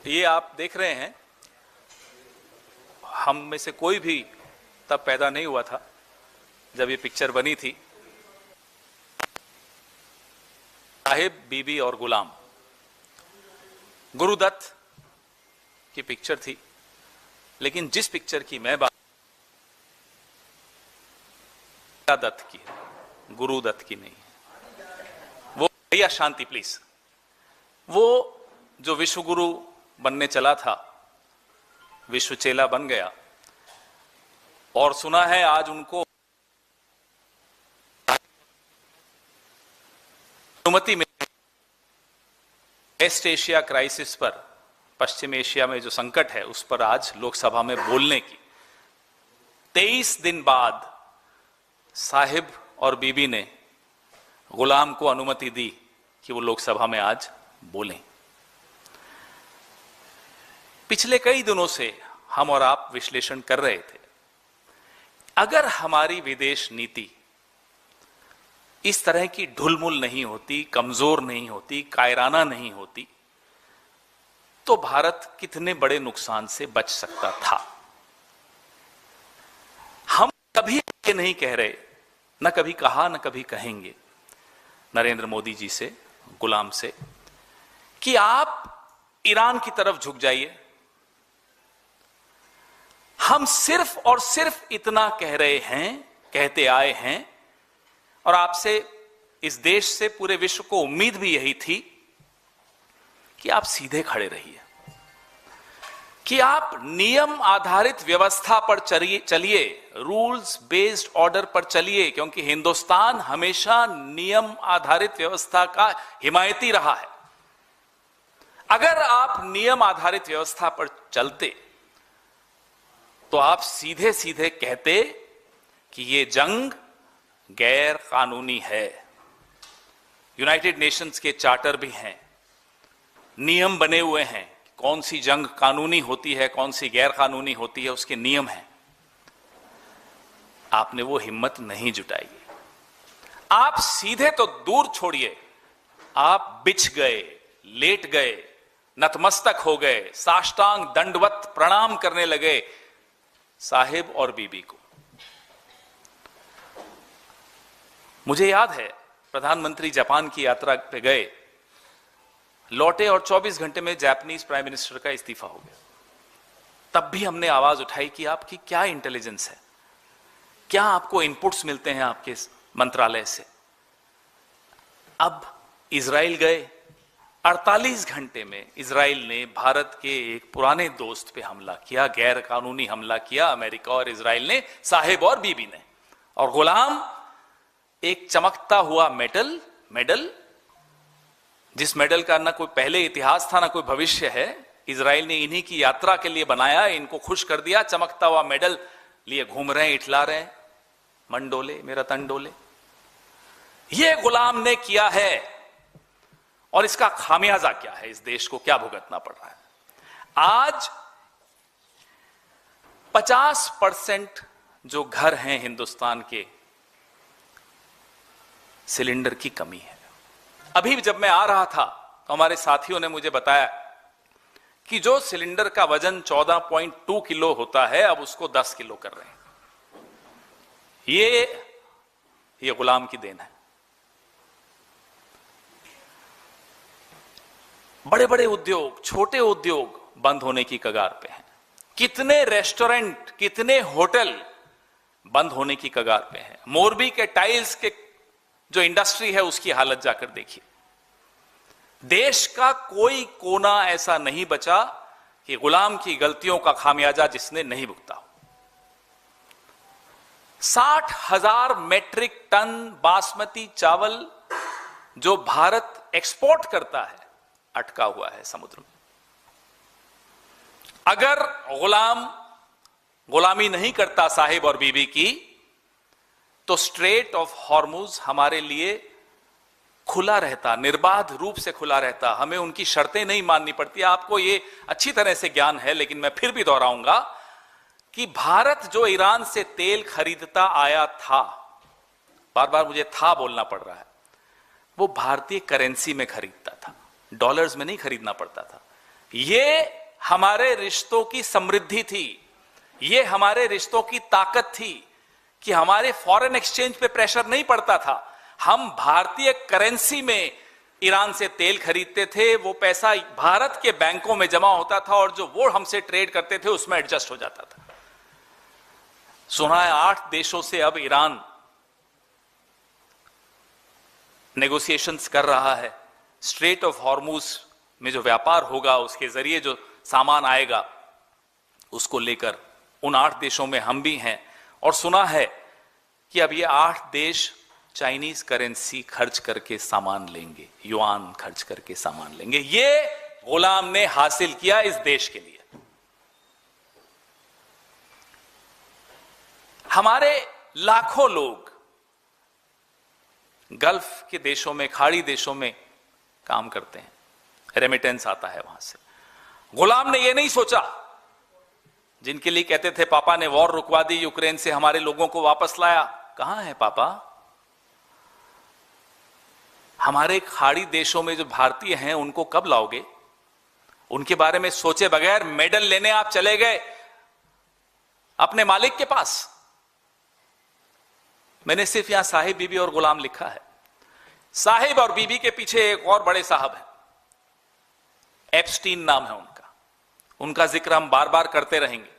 ये आप देख रहे हैं, हम में से कोई भी तब पैदा नहीं हुआ था जब ये पिक्चर बनी थी। साहिब, बीबी और गुलाम, गुरुदत्त की पिक्चर थी। लेकिन जिस पिक्चर की मैं बात दत्त की है, गुरुदत्त की नहीं है। वो भैया शांति प्लीज, वो जो विश्व गुरु बनने चला था, विश्व चेला बन गया, और सुना है आज उनको अनुमति मिली वेस्ट एशिया क्राइसिस पर, पश्चिम एशिया में जो संकट है उस पर आज लोकसभा में बोलने की। 23 दिन बाद साहिब और बीबी ने गुलाम को अनुमति दी कि वो लोकसभा में आज बोलें। पिछले कई दिनों से हम और आप विश्लेषण कर रहे थे, अगर हमारी विदेश नीति इस तरह की ढुलमुल नहीं होती, कमजोर नहीं होती, कायराना नहीं होती, तो भारत कितने बड़े नुकसान से बच सकता था। हम कभी ये नहीं कह रहे, न कभी कहा, न कभी कहेंगे नरेंद्र मोदी जी से, गुलाम से, कि आप ईरान की तरफ झुक जाइए। हम सिर्फ और सिर्फ इतना कह रहे हैं, कहते आए हैं, और आपसे, इस देश से, पूरे विश्व को उम्मीद भी यही थी कि आप सीधे खड़े रहिए, कि आप नियम आधारित व्यवस्था पर चलिए, रूल्स बेस्ड ऑर्डर पर चलिए, क्योंकि हिंदुस्तान हमेशा नियम आधारित व्यवस्था का हिमायती रहा है। अगर आप नियम आधारित व्यवस्था पर चलते तो आप सीधे सीधे कहते कि ये जंग गैर कानूनी है। यूनाइटेड नेशंस के चार्टर भी हैं, नियम बने हुए हैं, कौन सी जंग कानूनी होती है, कौन सी गैर कानूनी होती है, उसके नियम हैं। आपने वो हिम्मत नहीं जुटाई। आप सीधे तो दूर छोड़िए, आप बिछ गए, लेट गए, नतमस्तक हो गए, साष्टांग दंडवत प्रणाम करने लगे साहिब और बीबी को। मुझे याद है, प्रधानमंत्री जापान की यात्रा पे गए, लौटे और 24 घंटे में जापानीज प्राइम मिनिस्टर का इस्तीफा हो गया। तब भी हमने आवाज उठाई कि आपकी क्या इंटेलिजेंस है, क्या आपको इनपुट्स मिलते हैं आपके मंत्रालय से। अब इजराइल गए, 48 घंटे में इजराइल ने भारत के एक पुराने दोस्त पे हमला किया, गैर कानूनी हमला किया, अमेरिका और इजराइल ने, साहिब और बीबी ने। और गुलाम एक चमकता हुआ मेडल, जिस मेडल का ना कोई पहले इतिहास था, ना कोई भविष्य है, इजराइल ने इन्हीं की यात्रा के लिए बनाया, इनको खुश कर दिया, चमकता हुआ मेडल लिए घूम रहे हैं, इठला रहे हैं, मन डोले मेरा तन डोले। ये गुलाम ने किया है, और इसका खामियाजा क्या है, इस देश को क्या भुगतना पड़ रहा है। आज 50% जो घर हैं हिंदुस्तान के, सिलेंडर की कमी है। अभी जब मैं आ रहा था तो हमारे साथियों ने मुझे बताया कि जो सिलेंडर का वजन 14.2 किलो होता है, अब उसको 10 किलो कर रहे हैं। ये गुलाम की देन है। बड़े बड़े उद्योग, छोटे उद्योग बंद होने की कगार पे हैं। कितने रेस्टोरेंट, कितने होटल बंद होने की कगार पे हैं। मोरबी के टाइल्स के जो इंडस्ट्री है, उसकी हालत जाकर देखिए। देश का कोई कोना ऐसा नहीं बचा कि गुलाम की गलतियों का खामियाजा जिसने नहीं भुगता हो। 60,000 मेट्रिक टन बासमती चावल जो भारत एक्सपोर्ट करता है, अटका हुआ है समुद्र में। अगर गुलामी नहीं करता साहिब और बीबी की, तो स्ट्रेट ऑफ हॉर्मुज हमारे लिए खुला रहता, निर्बाध रूप से खुला रहता, हमें उनकी शर्तें नहीं माननी पड़ती। आपको ये अच्छी तरह से ज्ञान है, लेकिन मैं फिर भी दोहराऊंगा कि भारत जो ईरान से तेल खरीदता आया था, बार बार मुझे था बोलना पड़ रहा है, वो भारतीय करेंसी में खरीदता था, डॉलर्स में नहीं खरीदना पड़ता था। ये हमारे रिश्तों की समृद्धि थी, ये हमारे रिश्तों की ताकत थी कि हमारे फॉरेन एक्सचेंज पे प्रेशर नहीं पड़ता था। हम भारतीय करेंसी में ईरान से तेल खरीदते थे, वो पैसा भारत के बैंकों में जमा होता था और जो वो हमसे ट्रेड करते थे उसमें एडजस्ट हो जाता था। सुना है 8 देशों से अब ईरान नेगोशिएशंस कर रहा है। स्ट्रेट ऑफ हॉर्मुज में जो व्यापार होगा, उसके जरिए जो सामान आएगा, उसको लेकर उन 8 देशों में हम भी हैं। और सुना है कि अब ये 8 देश चाइनीज करेंसी खर्च करके सामान लेंगे, युआन खर्च करके सामान लेंगे। ये गुलाम ने हासिल किया इस देश के लिए। हमारे लाखों लोग गल्फ के देशों में, खाड़ी देशों में काम करते हैं, रेमिटेंस आता है वहां से। गुलाम ने यह नहीं सोचा, जिनके लिए कहते थे पापा ने वॉर रुकवा दी, यूक्रेन से हमारे लोगों को वापस लाया, कहां है पापा? हमारे खाड़ी देशों में जो भारतीय हैं उनको कब लाओगे? उनके बारे में सोचे बगैर मेडल लेने आप चले गए अपने मालिक के पास। मैंने सिर्फ यहां साहिब, बीबी और गुलाम लिखा है। साहिब और बीबी के पीछे एक और बड़े साहब हैं, एप्स्टीन नाम है उनका। उनका जिक्र हम बार बार करते रहेंगे।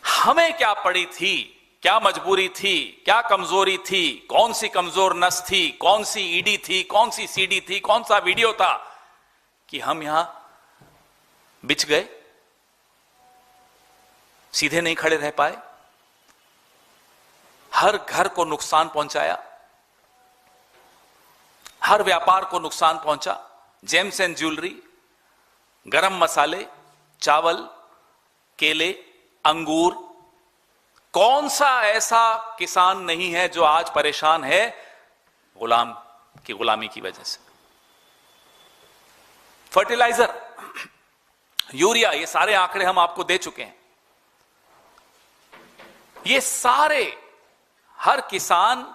हमें क्या पड़ी थी, क्या मजबूरी थी, क्या कमजोरी थी, कौन सी कमजोर नस थी, कौन सी ईडी थी, कौन सी सीडी थी, कौन सा वीडियो था कि हम यहां बिछ गए, सीधे नहीं खड़े रह पाए, हर घर को नुकसान पहुंचाया, हर व्यापार को नुकसान पहुंचा। जेम्स एंड ज्वेलरी, गरम मसाले, चावल, केले, अंगूर, कौन सा ऐसा किसान नहीं है जो आज परेशान है गुलाम की गुलामी की वजह से। फर्टिलाइजर, यूरिया, ये सारे आंकड़े हम आपको दे चुके हैं। ये सारे, हर किसान,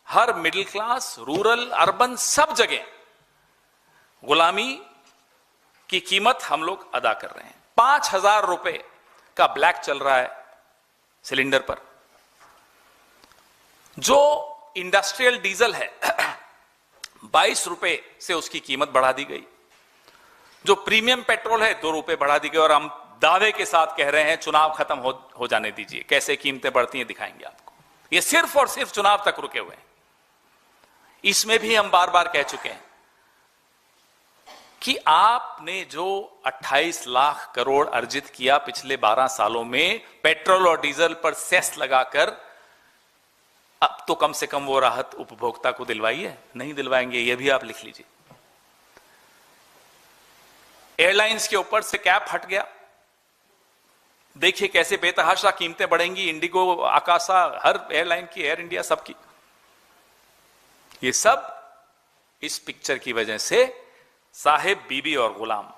हर मिडिल क्लास, रूरल, अर्बन, सब जगह गुलामी की कीमत हम लोग अदा कर रहे हैं। 5,000 रुपए का ब्लैक चल रहा है सिलेंडर पर। जो इंडस्ट्रियल डीजल है 22 रुपए से उसकी कीमत बढ़ा दी गई। जो प्रीमियम पेट्रोल है 2 रुपए बढ़ा दी गई। और हम दावे के साथ कह रहे हैं चुनाव खत्म हो जाने दीजिए, कैसे कीमतें बढ़ती हैं दिखाएंगे आपको। ये सिर्फ और सिर्फ चुनाव तक रुके हुए हैं। इसमें भी हम बार बार कह चुके हैं कि आपने जो 28 लाख करोड़ अर्जित किया पिछले 12 सालों में पेट्रोल और डीजल पर सेस लगाकर, अब तो कम से कम वो राहत उपभोक्ता को दिलवाइए। नहीं दिलवाएंगे, ये भी आप लिख लीजिए। एयरलाइंस के ऊपर से कैप हट गया, देखिए कैसे बेतहाशा कीमतें बढ़ेंगी। इंडिगो, आकाशा, हर एयरलाइन की, एयर इंडिया, सबकी। ये सब इस पिक्चर की वजह से साहिब, बीबी और गुलाम।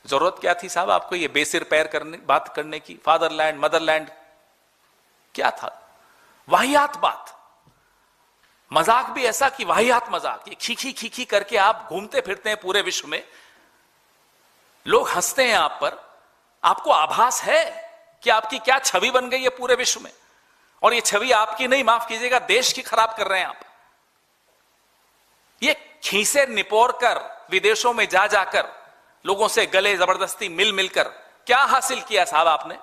जरूरत क्या थी साहब आपको ये बेसिर पैर बात करने की? फादरलैंड, मदरलैंड, क्या था? वाहियात बात, मजाक भी ऐसा कि वाहियात मजाक। ये खीखी खीखी करके आप घूमते फिरते हैं पूरे विश्व में, लोग हंसते हैं आप पर। आपको आभास है कि आपकी क्या छवि बन गई है पूरे विश्व में। और ये छवि आपकी नहीं, माफ कीजिएगा, देश की खराब कर रहे हैं आप। ये खीसे निपोर कर विदेशों में जा जाकर लोगों से गले जबरदस्ती मिल मिलकर क्या हासिल किया साहब आपने?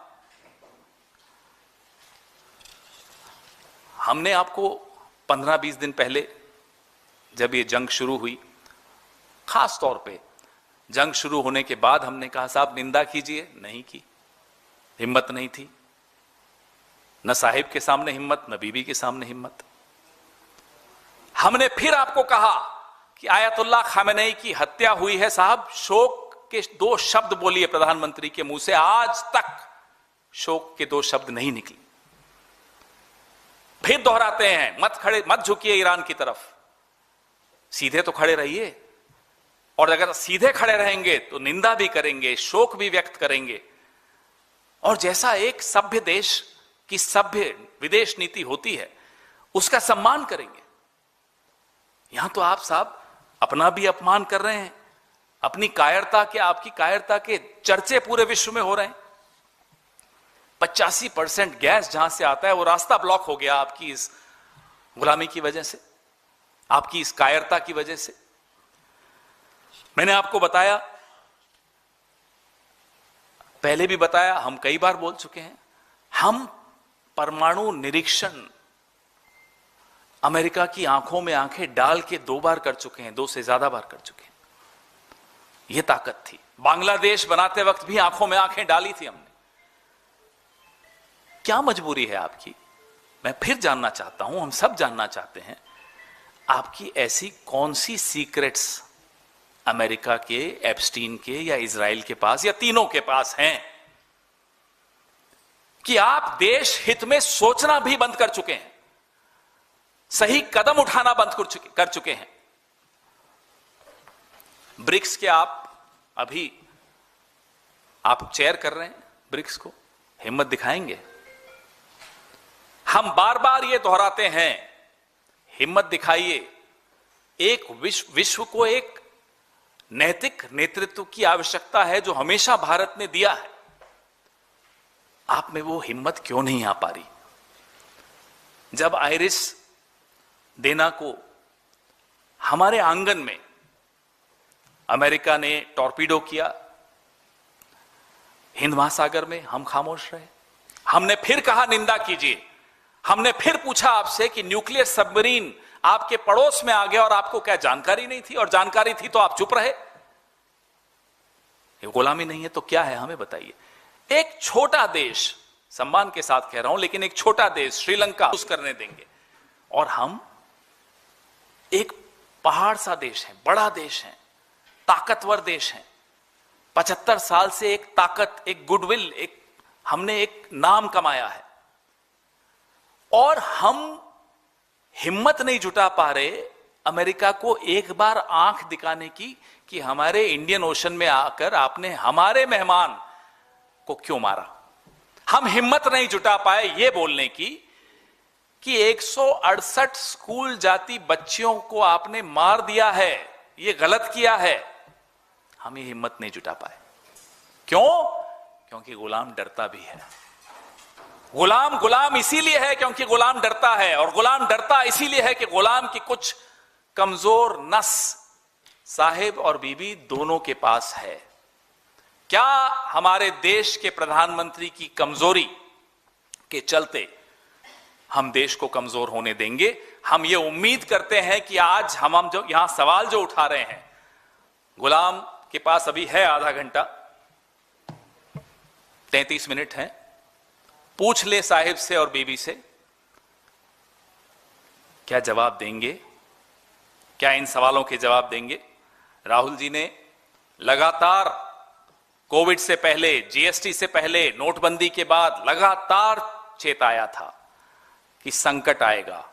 हमने आपको 15-20 दिन पहले जब ये जंग शुरू हुई, खास तौर पे जंग शुरू होने के बाद हमने कहा साहब निंदा कीजिए, नहीं की, हिम्मत नहीं थी। न साहिब के सामने हिम्मत, न बीबी के सामने हिम्मत। हमने फिर आपको कहा कि आयतुल्लाह खामेनेई की हत्या हुई है साहब, शोक के 2 शब्द बोलिए प्रधानमंत्री के मुंह से। आज तक शोक के 2 शब्द नहीं निकले। फिर दोहराते हैं, मत झुकिए ईरान की तरफ, सीधे तो खड़े रहिए। और अगर सीधे खड़े रहेंगे तो निंदा भी करेंगे, शोक भी व्यक्त करेंगे। और जैसा एक सभ्य देश की सभ्य विदेश नीति होती है, उसका सम्मान करेंगे। यहां तो आप साहब अपना भी अपमान कर रहे हैं अपनी कायरता के, आपकी कायरता के चर्चे पूरे विश्व में हो रहे हैं। 85% गैस जहां से आता है वो रास्ता ब्लॉक हो गया आपकी इस गुलामी की वजह से, आपकी इस कायरता की वजह से। मैंने आपको बताया, पहले भी बताया, हम कई बार बोल चुके हैं, हम परमाणु निरीक्षण अमेरिका की आंखों में आंखें डाल के 2 बार कर चुके हैं, 2 से ज्यादा बार कर चुके हैं। यह ताकत थी। बांग्लादेश बनाते वक्त भी आंखों में आंखें डाली थी हमने। क्या मजबूरी है आपकी? मैं फिर जानना चाहता हूं, हम सब जानना चाहते हैं, आपकी ऐसी कौन सी सीक्रेट्स अमेरिका के, एप्स्टीन के या इजराइल के पास या तीनों के पास हैं कि आप देश हित में सोचना भी बंद कर चुके हैं, सही कदम उठाना बंद कर चुके हैं। ब्रिक्स के अभी आप चेयर कर रहे हैं ब्रिक्स को, हिम्मत दिखाएंगे? हम बार बार ये दोहराते हैं, हिम्मत दिखाइए। एक विश्व को एक नैतिक नेतृत्व की आवश्यकता है जो हमेशा भारत ने दिया है। आप में वो हिम्मत क्यों नहीं आ पा रही? जब आइरिस देना को हमारे आंगन में अमेरिका ने टॉर्पीडो किया, हिंद महासागर में हम खामोश रहे। हमने फिर कहा निंदा कीजिए, हमने फिर पूछा आपसे कि न्यूक्लियर सबमरीन आपके पड़ोस में आ गया और आपको क्या जानकारी नहीं थी? और जानकारी थी तो आप चुप रहे। ये गुलामी नहीं है तो क्या है, हमें बताइए। एक छोटा देश, सम्मान के साथ कह रहा हूं, लेकिन एक छोटा देश श्रीलंका उस करने देंगे, और हम एक पहाड़ सा देश है, बड़ा देश है, ताकतवर देश है, 75 साल से एक ताकत, एक गुडविल, हमने एक नाम कमाया है, और हम हिम्मत नहीं जुटा पा रहे अमेरिका को एक बार आंख दिखाने की कि हमारे इंडियन ओशन में आकर आपने हमारे मेहमान को क्यों मारा। हम हिम्मत नहीं जुटा पाए ये बोलने की कि 168 स्कूल जाती बच्चियों को आपने मार दिया है, ये गलत किया है। हम ये हिम्मत नहीं जुटा पाए। क्यों? क्योंकि गुलाम डरता भी है। गुलाम इसीलिए है क्योंकि गुलाम डरता है, और गुलाम डरता इसीलिए है कि गुलाम की कुछ कमजोर नस साहिब और बीबी दोनों के पास है। क्या हमारे देश के प्रधानमंत्री की कमजोरी के चलते हम देश को कमजोर होने देंगे? हम ये उम्मीद करते हैं कि आज हम जो यहां सवाल जो उठा रहे हैं, गुलाम के पास अभी है आधा घंटा, 33 मिनट है, पूछ ले साहिब से और बीबी से, क्या जवाब देंगे? क्या इन सवालों के जवाब देंगे? राहुल जी ने लगातार कोविड से पहले, जीएसटी से पहले, नोटबंदी के बाद लगातार चेताया था कि संकट आएगा।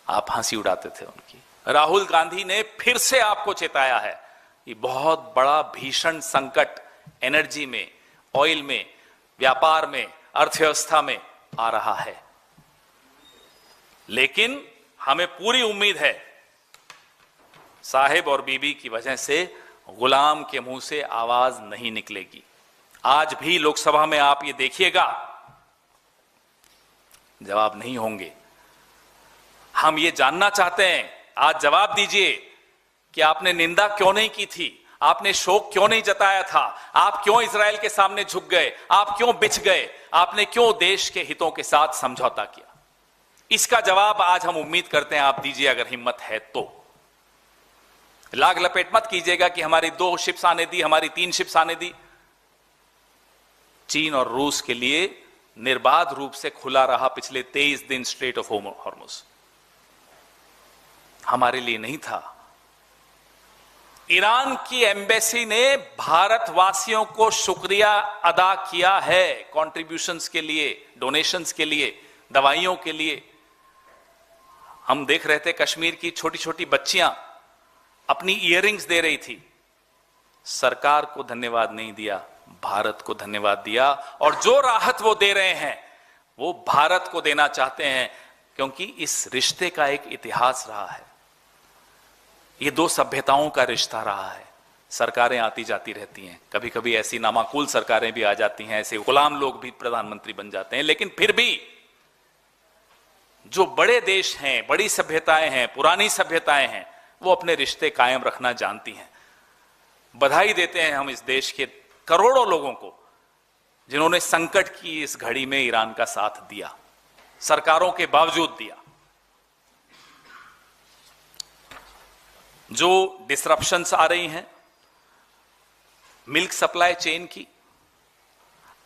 आप हंसी उड़ाते थे उनकी। राहुल गांधी ने फिर से आपको चेताया है कि बहुत बड़ा भीषण संकट एनर्जी में, ऑयल में, व्यापार में, अर्थव्यवस्था में आ रहा है। लेकिन हमें पूरी उम्मीद है साहिब और बीबी की वजह से गुलाम के मुंह से आवाज नहीं निकलेगी। आज भी लोकसभा में आप ये देखिएगा, जवाब नहीं होंगे। हम ये जानना चाहते हैं, आज जवाब दीजिए कि आपने निंदा क्यों नहीं की थी, आपने शोक क्यों नहीं जताया था, आप क्यों इजराइल के सामने झुक गए, आप क्यों बिछ गए, आपने क्यों देश के हितों के साथ समझौता किया? इसका जवाब आज हम उम्मीद करते हैं आप दीजिए, अगर हिम्मत है तो। लाग लपेट मत कीजिएगा कि हमारी 2 शिप्स आने दी, हमारी 3 शिप्स आने दी। चीन और रूस के लिए निर्बाध रूप से खुला रहा पिछले 23 दिन स्ट्रेट ऑफ हॉर्मुज, हमारे लिए नहीं था। ईरान की एम्बेसी ने भारतवासियों को शुक्रिया अदा किया है, कंट्रीब्यूशंस के लिए, डोनेशंस के लिए, दवाइयों के लिए। हम देख रहे थे कश्मीर की छोटी छोटी बच्चियां अपनी इयररिंग्स दे रही थी, सरकार को धन्यवाद नहीं दिया, भारत को धन्यवाद दिया। और जो राहत वो दे रहे हैं वो भारत को देना चाहते हैं, क्योंकि इस रिश्ते का एक इतिहास रहा है। ये दो सभ्यताओं का रिश्ता रहा है। सरकारें आती जाती रहती हैं, कभी कभी ऐसी नामाकुल सरकारें भी आ जाती हैं, ऐसे गुलाम लोग भी प्रधानमंत्री बन जाते हैं, लेकिन फिर भी जो बड़े देश हैं, बड़ी सभ्यताएं हैं, पुरानी सभ्यताएं हैं, वो अपने रिश्ते कायम रखना जानती हैं। बधाई देते हैं हम इस देश के करोड़ों लोगों को जिन्होंने संकट की इस घड़ी में ईरान का साथ दिया, सरकारों के बावजूद दिया। जो डिसरप्शंस आ रही हैं मिल्क सप्लाई चेन की,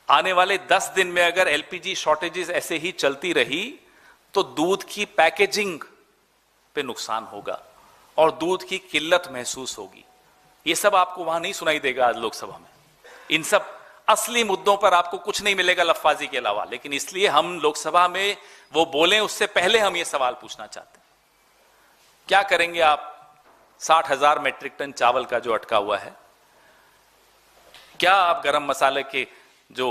आने वाले 10 दिन में अगर एलपीजी शॉर्टेजेस ऐसे ही चलती रही तो दूध की पैकेजिंग पे नुकसान होगा और दूध की किल्लत महसूस होगी। ये सब आपको वहां नहीं सुनाई देगा आज लोकसभा में। इन सब असली मुद्दों पर आपको कुछ नहीं मिलेगा लफाजी के अलावा, लेकिन इसलिए हम लोकसभा में वो बोलें उससे पहले हम ये सवाल पूछना चाहते हैं, क्या करेंगे आप 60,000 मेट्रिक टन चावल का जो अटका हुआ है? क्या आप गरम मसाले के जो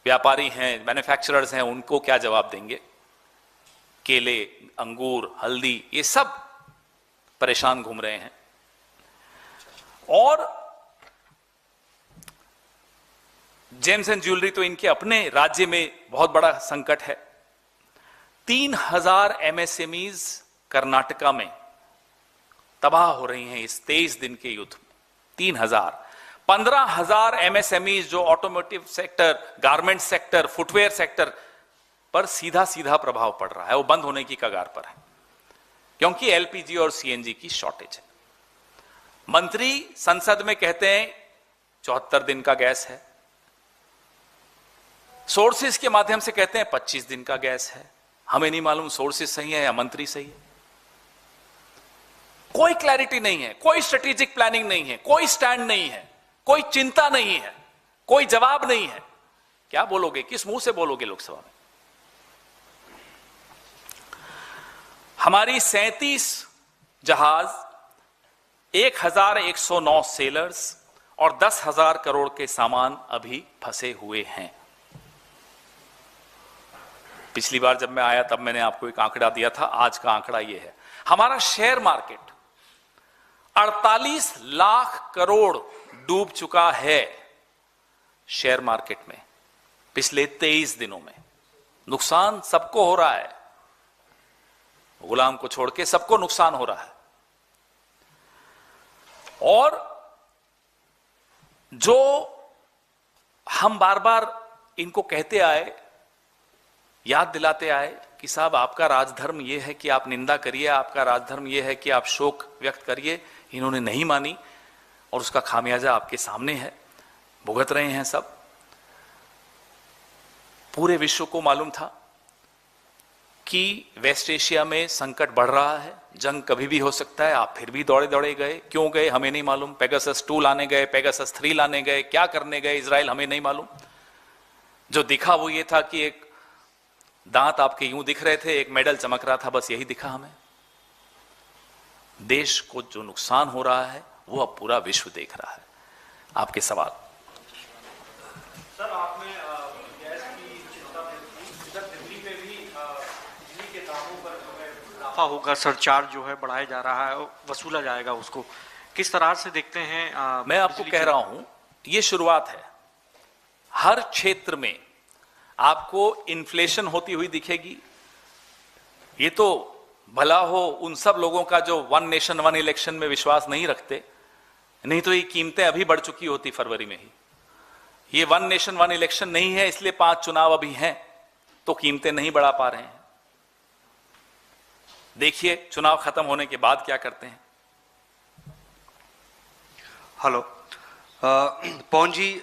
व्यापारी हैं, मैन्युफैक्चरर्स हैं, उनको क्या जवाब देंगे? केले, अंगूर, हल्दी, ये सब परेशान घूम रहे हैं। और जेम्स एंड ज्वेलरी तो इनके अपने राज्य में बहुत बड़ा संकट है। 3,000 एमएसएमईज कर्नाटका में तबाह हो रही हैं इस 23 दिन के युद्ध में। 3,000, 15,000 एमएसएमईज जो automotive sector, garment sector, footwear sector पर सीधा सीधा प्रभाव पड़ रहा है, वो बंद होने की कगार पर है क्योंकि एलपीजी और सीएनजी की शॉर्टेज है। मंत्री संसद में कहते हैं 74 दिन का गैस है, सोर्सेस के माध्यम से कहते हैं 25 दिन का गैस है। हमें नहीं मालूम सोर्सेस सही है या मंत्री सही है। कोई क्लैरिटी नहीं है, कोई स्ट्रेटेजिक प्लानिंग नहीं है, कोई स्टैंड नहीं है, कोई चिंता नहीं है, कोई जवाब नहीं है। क्या बोलोगे, किस मुंह से बोलोगे लोकसभा में? हमारी 37 जहाज, 1,109 सेलर्स और 10,000 करोड़ के सामान अभी फंसे हुए हैं। पिछली बार जब मैं आया तब मैंने आपको एक आंकड़ा दिया था, आज का आंकड़ा यह है। हमारा शेयर मार्केट 48 लाख करोड़ डूब चुका है शेयर मार्केट में पिछले 23 दिनों में। नुकसान सबको हो रहा है, गुलाम को छोड़ के सबको नुकसान हो रहा है। और जो हम बार बार इनको कहते आए, याद दिलाते आए कि साहब आपका राजधर्म यह है कि आप निंदा करिए, आपका राजधर्म यह है कि आप शोक व्यक्त करिए, इन्होंने नहीं मानी और उसका खामियाजा आपके सामने है, भुगत रहे हैं सब। पूरे विश्व को मालूम था कि वेस्ट एशिया में संकट बढ़ रहा है, जंग कभी भी हो सकता है, आप फिर भी दौड़े दौड़े गए। क्यों गए हमें नहीं मालूम। पेगासस 2 लाने गए, पेगासस 3 लाने गए, क्या करने गए इजराइल हमें नहीं मालूम। जो दिखा वो ये था कि एक दांत आपके यूं दिख रहे थे, एक मेडल चमक रहा था, बस यही दिखा हमें। देश को जो नुकसान हो रहा है वो अब पूरा विश्व देख रहा है। आपके सवाल। सर, आपने गैस की चिंता व्यक्त की, इधर दिल्ली में भी बिजली के दामों पर जो है इजाफा होगा, सरचार्ज जो है बढ़ाया जा रहा है, वसूला जाएगा उसको, किस तरह से देखते हैं? मैं आपको कह रहा हूं ये शुरुआत है। हर क्षेत्र में आपको इन्फ्लेशन होती हुई दिखेगी। ये तो भला हो उन सब लोगों का जो 1 नेशन 1 इलेक्शन में विश्वास नहीं रखते, नहीं तो ये कीमतें अभी बढ़ चुकी होती फरवरी में ही। ये 1 नेशन 1 इलेक्शन नहीं है, इसलिए 5 चुनाव अभी हैं तो कीमतें नहीं बढ़ा पा रहे हैं। देखिए चुनाव खत्म होने के बाद क्या करते हैं। हेलो पवन जी,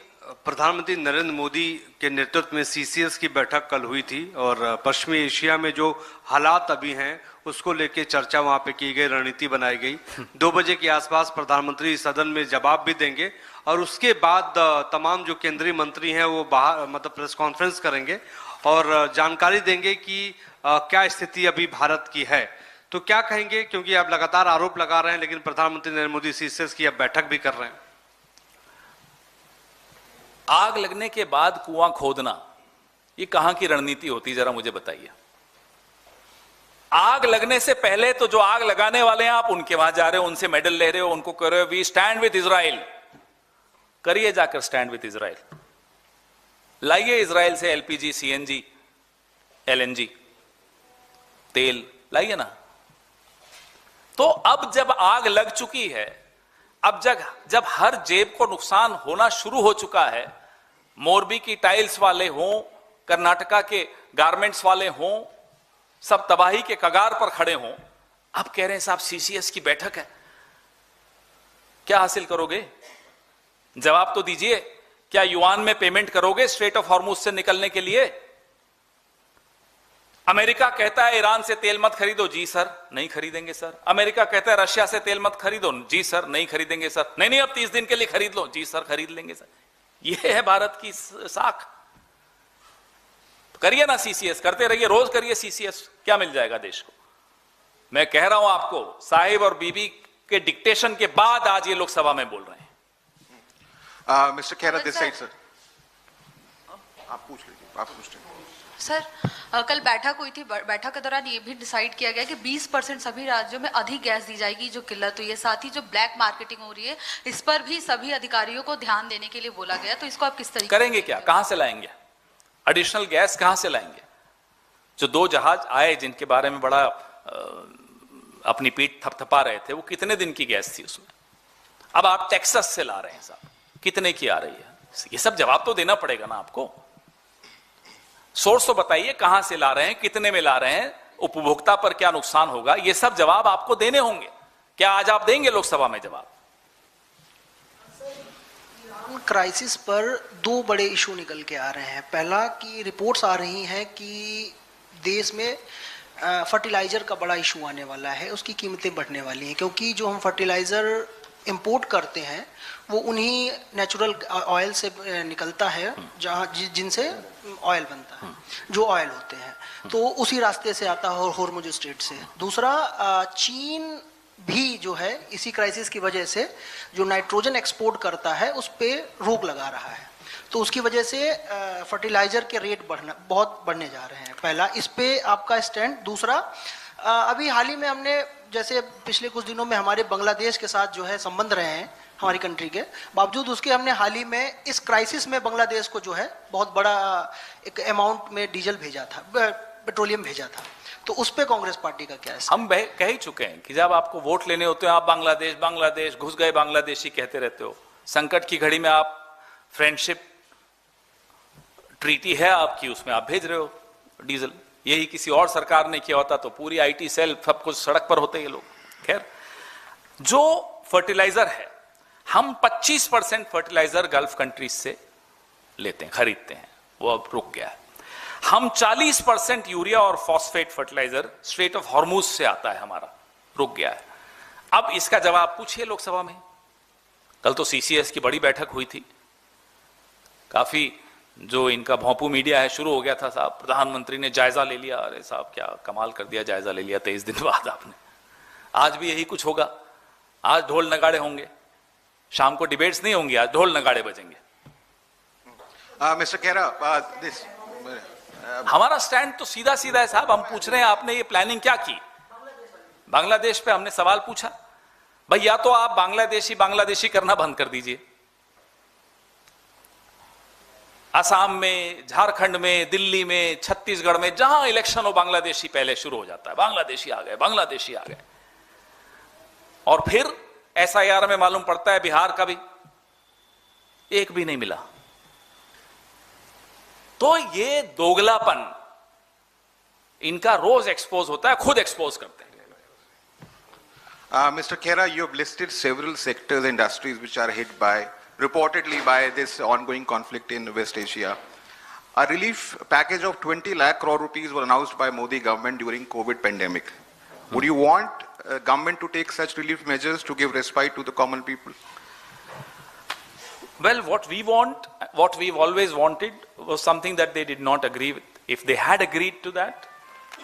प्रधानमंत्री नरेंद्र मोदी के नेतृत्व में सीसीएस की बैठक कल हुई थी और पश्चिमी एशिया में जो हालात अभी हैं उसको लेके चर्चा वहां पे की गई, रणनीति बनाई गई। 2 बजे के आसपास प्रधानमंत्री सदन में जवाब भी देंगे और उसके बाद तमाम जो केंद्रीय मंत्री हैं वो बाहर मतलब प्रेस कॉन्फ्रेंस करेंगे और जानकारी देंगे कि क्या स्थिति अभी भारत की है। तो क्या कहेंगे, क्योंकि आप लगातार आरोप लगा रहे हैं लेकिन प्रधानमंत्री नरेंद्र मोदी सीसीएस की अब बैठक भी कर रहे हैं। आग लगने के बाद कुआं खोदना ये कहां की रणनीति होती, जरा मुझे बताइए। आग लगने से पहले तो जो आग लगाने वाले हैं आप उनके वहां जा रहे हो, उनसे मेडल ले रहे हो, उनको कह रहे हो वी स्टैंड विद इजराइल। करिए जाकर स्टैंड विद इजराइल, लाइए इजराइल से एलपीजी, सीएनजी, एलएनजी तेल लाइए ना। तो अब जब आग लग चुकी है, अब जब हर जेब को नुकसान होना शुरू हो चुका है, मोरबी की टाइल्स वाले हों, कर्नाटका के गारमेंट्स वाले हों, सब तबाही के कगार पर खड़े हों, अब कह रहे हैं साहब सीसीएस की बैठक है, क्या हासिल करोगे? जवाब तो दीजिए। क्या युआन में पेमेंट करोगे स्ट्रेट ऑफ हॉर्मुज से निकलने के लिए? अमेरिका कहता है ईरान से तेल मत खरीदो, जी सर नहीं खरीदेंगे सर। अमेरिका कहता है रशिया से तेल मत खरीदो, जी सर नहीं खरीदेंगे सर। नहीं अब 30 दिन के लिए खरीद लो, जी सर खरीद लेंगे सर। यह है भारत की साख। करिए ना सीसीएस, करते रहिए, रोज करिए सीसीएस, क्या मिल जाएगा देश को? मैं कह रहा हूं आपको, साहिब और बीबी के डिक्टेशन के बाद आज ये लोग सभा में बोल रहे हैं। Mister Khera this side sir, आप पूछ लीजिए, आप पूछ लीजिए। सर कल बैठक हुई थी, बैठक के दौरान ये भी डिसाइड किया गया कि 20% सभी राज्यों में अधिक गैस दी जाएगी, जो किल्लत हुई है। साथ ही जो ब्लैक मार्केटिंग हो रही है, इस पर भी सभी अधिकारियों को ध्यान देने के लिए बोला गया। तो इसको आप किस तरीके करेंगे? क्या, कहां से लाएंगे एडिशनल गैस? कहां से लाएंगे? जो 2 जहाज आए जिनके बारे में बड़ा अपनी पीठ थपथपा रहे थे, वो कितने दिन की गैस थी उसमें? अब आप टेक्सास से ला रहे हैं साहब, कितने की आ रही है? ये सब जवाब तो देना पड़ेगा ना आपको। सोर्स तो बताइए, कहां से ला रहे हैं, कितने में ला रहे हैं, उपभोक्ता पर क्या नुकसान होगा, ये सब जवाब आपको देने होंगे। क्या आज आप देंगे लोकसभा में जवाब? क्राइसिस पर 2 बड़े इशू निकल के आ रहे हैं। पहला कि रिपोर्ट्स आ रही हैं कि देश में फर्टिलाइजर का बड़ा इशू आने वाला है, उसकी कीमतें बढ़ने वाली हैं, क्योंकि जो हम फर्टिलाइजर इंपोर्ट करते हैं वो उन्हीं नेचुरल ऑयल से निकलता है जहाँ जिनसे ऑयल बनता है, जो ऑयल होते हैं, तो उसी रास्ते से आता है, होर्मुज स्ट्रेट से। दूसरा, चीन भी जो है इसी क्राइसिस की वजह से जो नाइट्रोजन एक्सपोर्ट करता है उस पर रोक लगा रहा है, तो उसकी वजह से फर्टिलाइजर के रेट बहुत बढ़ने जा रहे हैं। पहला, इस पे आपका स्टैंड। दूसरा, अभी हाल ही में हमने, जैसे पिछले कुछ दिनों में हमारे बांग्लादेश के साथ जो है संबंध रहे हैं हमारी कंट्री के, बावजूद उसके हमने हाल ही में इस क्राइसिस में बांग्लादेश को जो है बहुत बड़ा एक अमाउंट में डीजल भेजा था, पेट्रोलियम भेजा था। तो उस पे कांग्रेस पार्टी का क्या है? हम कह ही चुके हैं कि जब आपको वोट लेने होते हैं, आप बांग्लादेश बांग्लादेश घुस गए बांग्लादेशी कहते रहते हो। संकट की घड़ी में आप फ्रेंडशिप ट्रीटी है आपकी, उसमें आप भेज रहे हो डीजल। यही किसी और सरकार ने किया होता तो पूरी आईटी सेल सब कुछ सड़क पर होते ये लोग। खैर, जो फर्टिलाइजर है, हम 25% फर्टिलाइजर गल्फ कंट्रीज से लेते हैं, खरीदते हैं, वो अब रुक गया है। हम 40% यूरिया और phosphate fertiliser strait of Hormuz से आता है हमारा, रुक गया है। अब इसका जवाब पूछिए लोकसभा में। कल तो सीसीएस की बड़ी बैठक हुई थी, काफी जो इनका भोंपू मीडिया है शुरू हो गया था साहब, प्रधानमंत्री ने जायजा ले लिया। अरे साहब क्या कमाल कर दिया, जायजा ले लिया 23 दिन बाद आपने। आज भी यही कुछ होगा, आज ढोल नगाड़े होंगे, शाम को डिबेट्स नहीं होंगी, आज ढोल नगाड़े बजेंगे। मिस्टर खेरा, हमारा स्टैंड तो सीधा सीधा है साहब। हम पूछ रहे हैं आपने ये प्लानिंग क्या की? बांग्लादेश पे हमने सवाल पूछा, भाई या तो आप बांग्लादेशी करना बंद कर दीजिए। असम में, झारखंड में, दिल्ली में, छत्तीसगढ़ में जहां इलेक्शन हो, बांग्लादेशी पहले शुरू हो जाता है, बांग्लादेशी आ गए, बांग्लादेशी आ गए। और फिर एसआईआर में मालूम पड़ता है बिहार का भी एक भी नहीं मिला। तो ये दोगलापन इनका रोज एक्सपोज होता है, खुद एक्सपोज करते हैं। Mr. Khera, you have listed several sectors, industries which are hit reportedly by this ongoing conflict in West Asia. A relief package of 20 lakh crore rupees was announced by Modi government during COVID pandemic. Would you want government to take such relief measures to give respite to the common people? Well, what we've always wanted was something that they did not agree with. If they had agreed to that,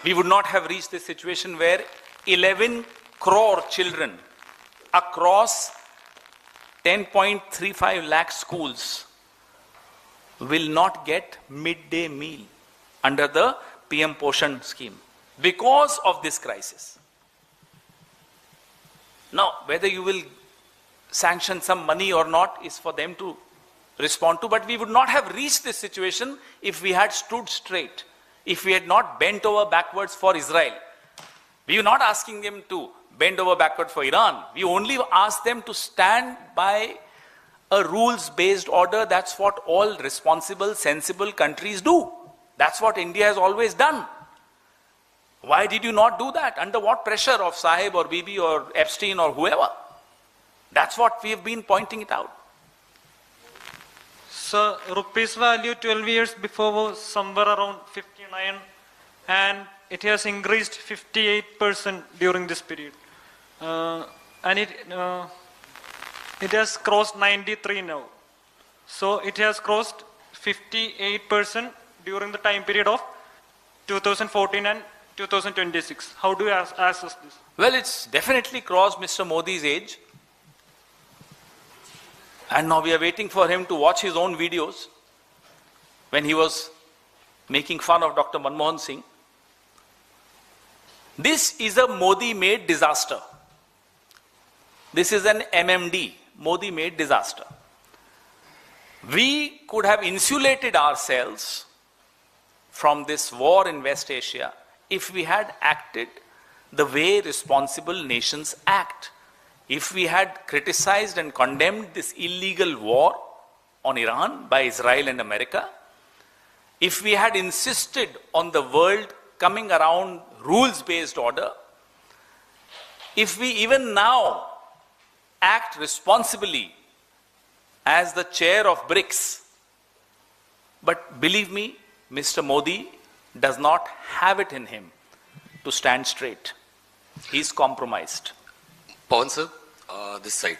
we would not have reached this situation where 11 crore children across 10.35 lakh schools will not get midday meal under the PM Poshan scheme. because of this crisis. Now, whether you will sanction some money or not is for them to respond to, but we would not have reached this situation if we had stood straight, if we had not bent over backwards for Israel. We were not asking them to bend over backward for Iran. We only asked them to stand by a rules-based order. That's what all responsible, sensible countries do. That's what India has always done. Why did you not do that? Under what pressure of Sahib or Bibi or Epstein or whoever? That's what we have been pointing it out. So, rupees value 12 years before was somewhere around 59, and it has increased 58% during this period. And it has crossed 93 now. So it has crossed 58% during the time period of 2014 and 2026. How do you assess this? Well, it's definitely crossed Mr. Modi's age. And now we are waiting for him to watch his own videos when he was making fun of Dr. Manmohan Singh. This is a Modi-made disaster. This is an MMD, Modi-made disaster. We could have insulated ourselves from this war in West Asia if we had acted the way responsible nations act. If we had criticized and condemned this illegal war on Iran by Israel and America, if we had insisted on the world coming around rules-based order, if we even now act responsibly as the chair of BRICS, but believe me, Mr. Modi does not have it in him to stand straight. He's compromised. Pawan sir, this side.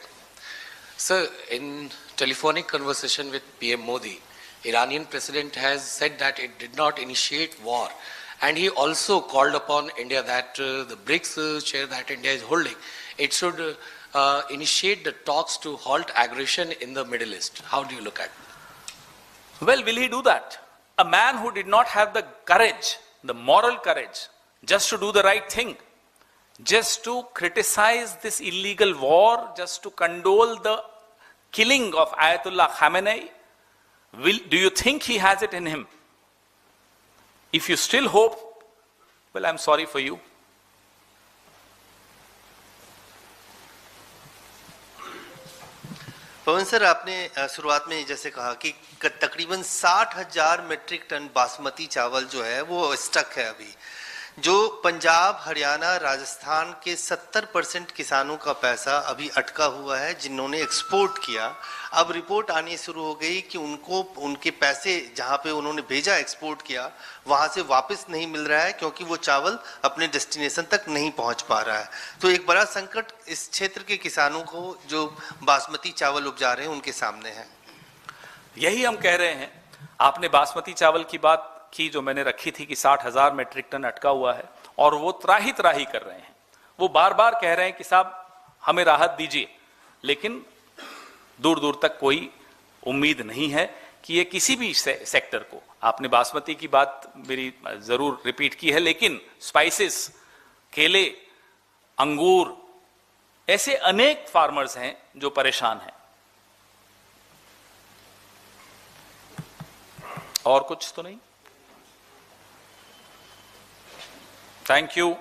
Sir, in telephonic conversation with PM Modi, Iranian president has said that it did not initiate war, and he also called upon India that the BRICS chair that India is holding, it should initiate the talks to halt aggression in the Middle East. How do you look at it? Well, will he do that? A man who did not have the courage, the moral courage, just to do the right thing, just to criticize this illegal war, just to condole the killing of Ayatollah Khamenei, do you think he has it in him? If you still hope, well, I'm sorry for you. Pawan sir, आपने शुरुआत में जैसे कहा कि तकरीबन 60,000 metric ton basmati चावल जो है वो स्टक है अभी, जो पंजाब, हरियाणा, राजस्थान के 70% किसानों का पैसा अभी अटका हुआ है जिन्होंने एक्सपोर्ट किया। अब रिपोर्ट आनी शुरू हो गई कि उनको उनके पैसे जहां पे उन्होंने भेजा एक्सपोर्ट किया वहां से वापस नहीं मिल रहा है क्योंकि वो चावल अपने डेस्टिनेशन तक नहीं पहुंच पा रहा है। तो एक बड़ा संकट इस क्षेत्र के किसानों को जो बासमती चावल उपजा रहे हैं उनके सामने है। यही हम कह रहे हैं। आपने बासमती चावल की बात की जो मैंने रखी थी कि 60,000 मीट्रिक टन अटका हुआ है और वो त्राही त्राही कर रहे हैं। वो बार बार कह रहे हैं कि साहब हमें राहत दीजिए, लेकिन दूर दूर तक कोई उम्मीद नहीं है कि ये किसी भी सेक्टर को, आपने बासमती की बात मेरी जरूर रिपीट की है, लेकिन स्पाइसेस, केले, अंगूर, ऐसे अनेक फार्मर्स हैं जो परेशान हैं। और कुछ तो नहीं। Thank you.